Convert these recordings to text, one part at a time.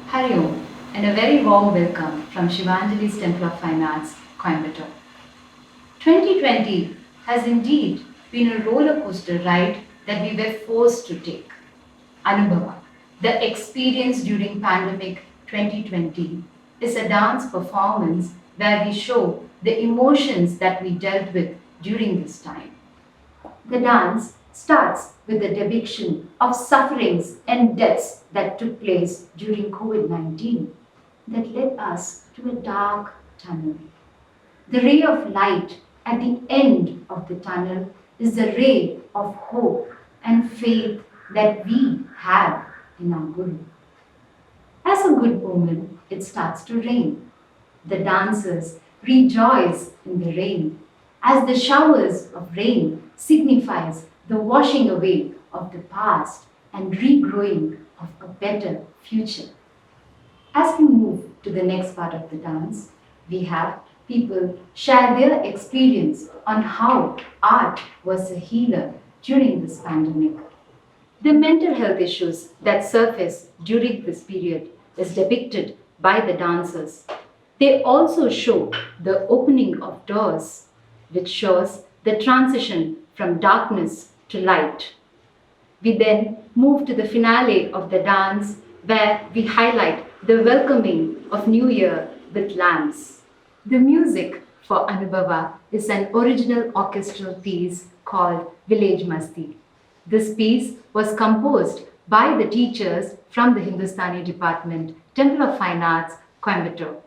Hari Om, and a very warm welcome from Shivanjali's Temple of Fine Arts, Coimbatore. 2020 has indeed been a roller coaster ride that we were forced to take. Anubhava, the experience during pandemic 2020, is a dance performance where we show the emotions that we dealt with during this time. The dance starts with the depiction of sufferings and deaths that took place during COVID 19 that led us to a dark tunnel. The ray of light at the end of the tunnel is the ray of hope and faith that we have in our Guru. As a good omen, it starts to rain. The dancers rejoice in the rain, as the showers of rain signifies the washing away of the past and regrowing of a better future. As we move to the next part of the dance, we have people share their experience on how art was a healer during this pandemic. The mental health issues that surface during this period is depicted by the dancers. They also show the opening of doors, which shows the transition from darkness to light. We then move to the finale of the dance where we highlight the welcoming of New Year with lamps. The music for Anubhava is an original orchestral piece called Village Masti. This piece was composed by the teachers from the Hindustani Department, Temple of Fine Arts, Coimbatore.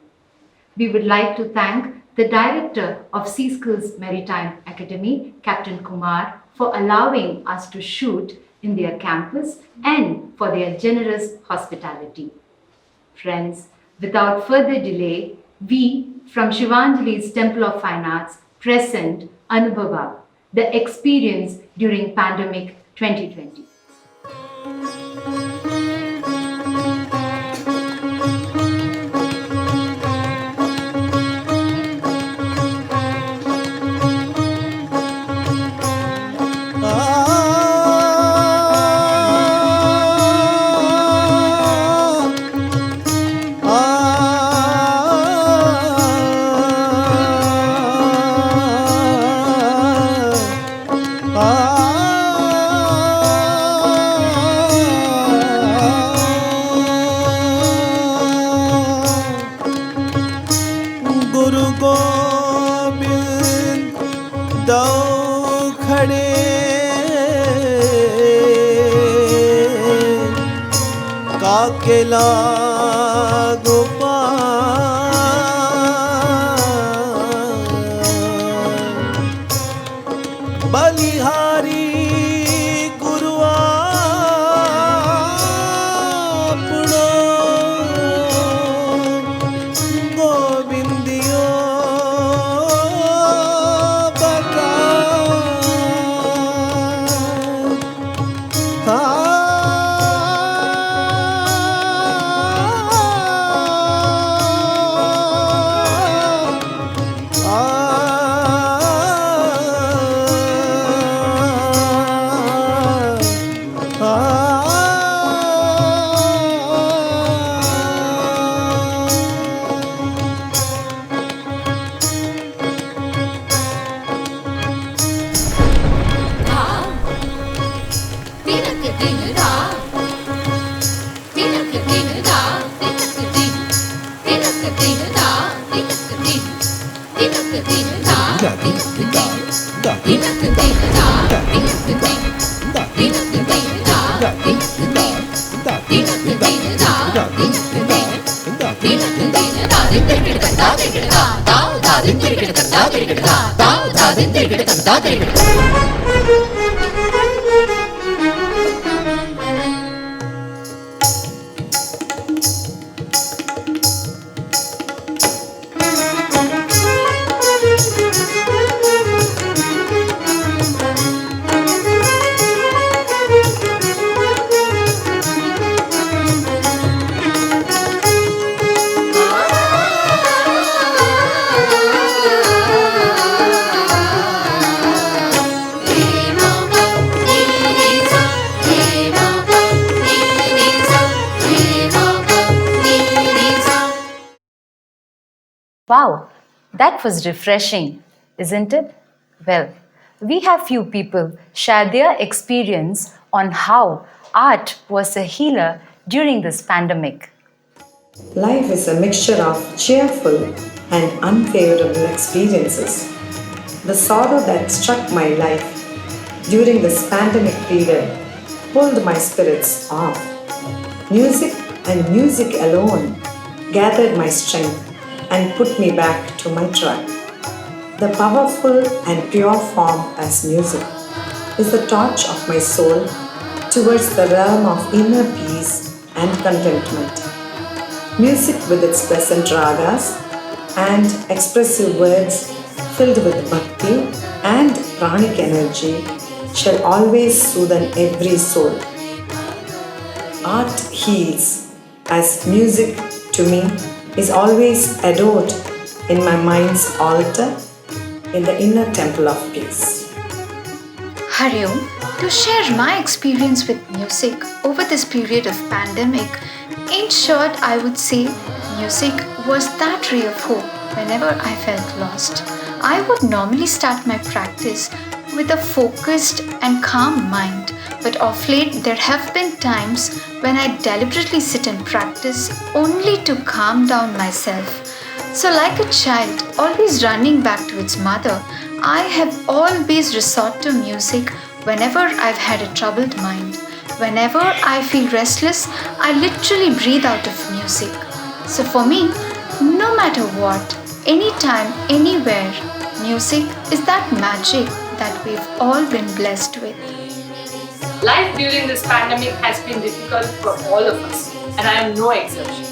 We would like to thank the director of Sea Skills Maritime Academy, Captain Kumar, for allowing us to shoot in their campus and for their generous hospitality. Friends, without further delay, we from Shivanjali's Temple of Fine Arts present Anubhava, the experience during pandemic 2020. Guru Gobind दो खड़े काकेला गोपाल बलिहारी गुरु आपनो गोविंदियो बता Wow, that was refreshing, isn't it? Well, we have few people share their experience on how art was a healer during this pandemic. Life is a mixture of cheerful and unfavorable experiences. The sorrow that struck my life during this pandemic period pulled my spirits off. Music and music alone gathered my strength and put me back to my tribe. The powerful and pure form as music is the torch of my soul towards the realm of inner peace and contentment. Music with its pleasant ragas and expressive words filled with bhakti and pranic energy shall always soothe every soul. Art heals, as music to me is always adored in my mind's altar in the inner temple of peace. Hariom, to share my experience with music over this period of pandemic, in short, I would say music was that ray of hope whenever I felt lost. I would normally start my practice with a focused and calm mind, but of late there have been times when I deliberately sit and practice only to calm down myself. So, like a child always running back to its mother, I have always resort to music whenever I've had a troubled mind. Whenever I feel restless, I literally breathe out of music. So for me, no matter what, anytime, anywhere, music is that magic that we've all been blessed with. Life during this pandemic has been difficult for all of us, and I am no exception.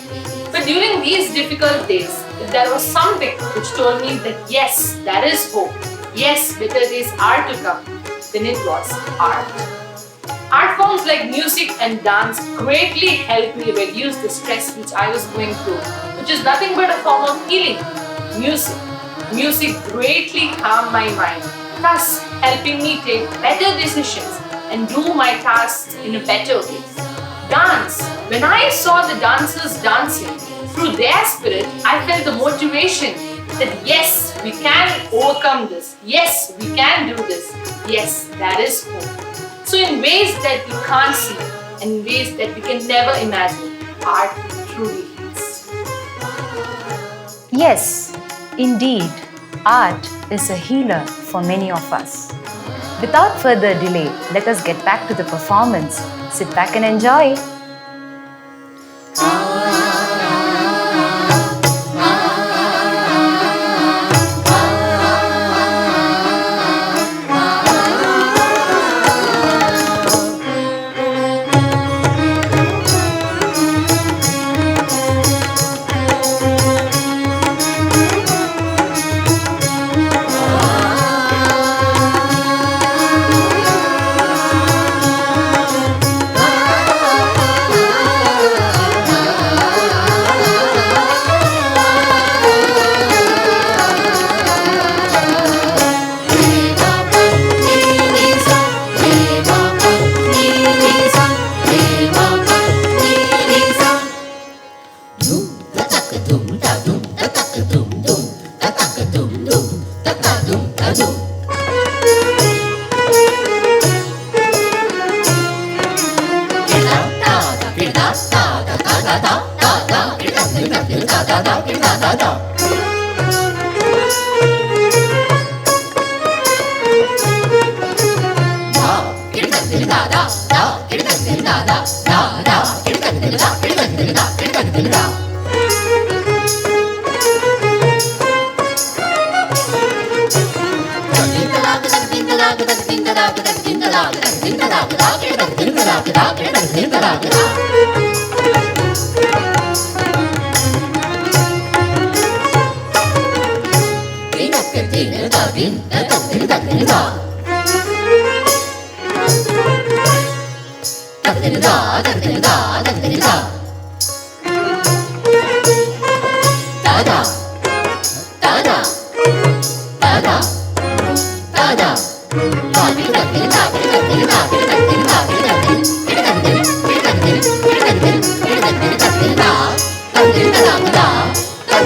But during these difficult days, if there was something which told me that yes, there is hope, yes, better days are to come, then it was art. Art forms like music and dance greatly helped me reduce the stress which I was going through, which is nothing but a form of healing. Music greatly calmed my mind, thus helping me take better decisions and do my tasks in a better way. Dance. When I saw the dancers dancing, through their spirit, I felt the motivation that yes, we can overcome this. Yes, we can do this. Yes, that is hope. So in ways that we can't see and in ways that we can never imagine, art truly heals. Yes, indeed, art is a healer for many of us. Without further delay, let us get back to the performance. Sit back and enjoy.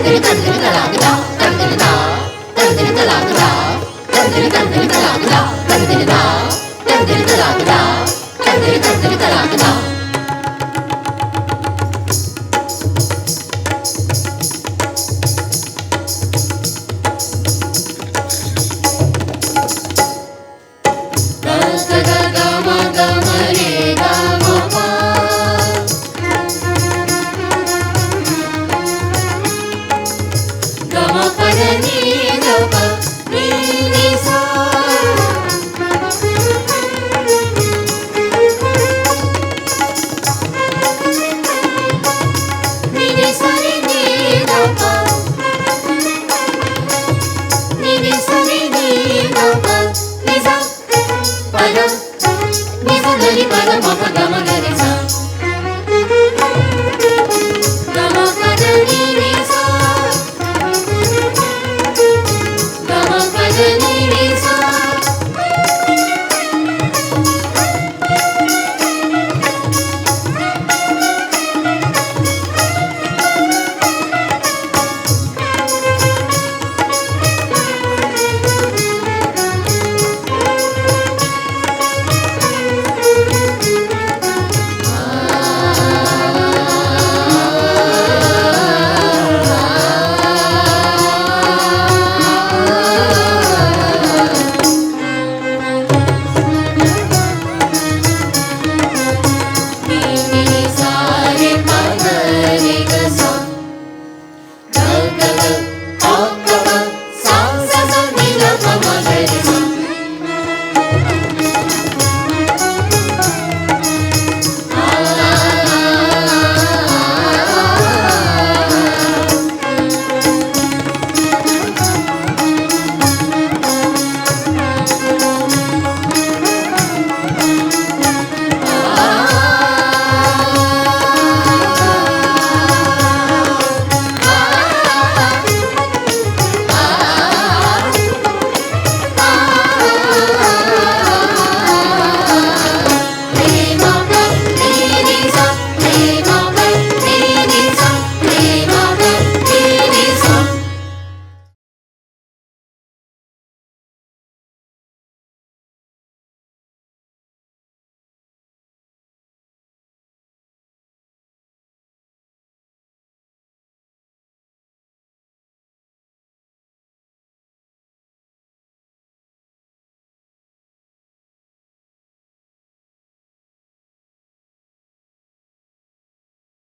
Thank you.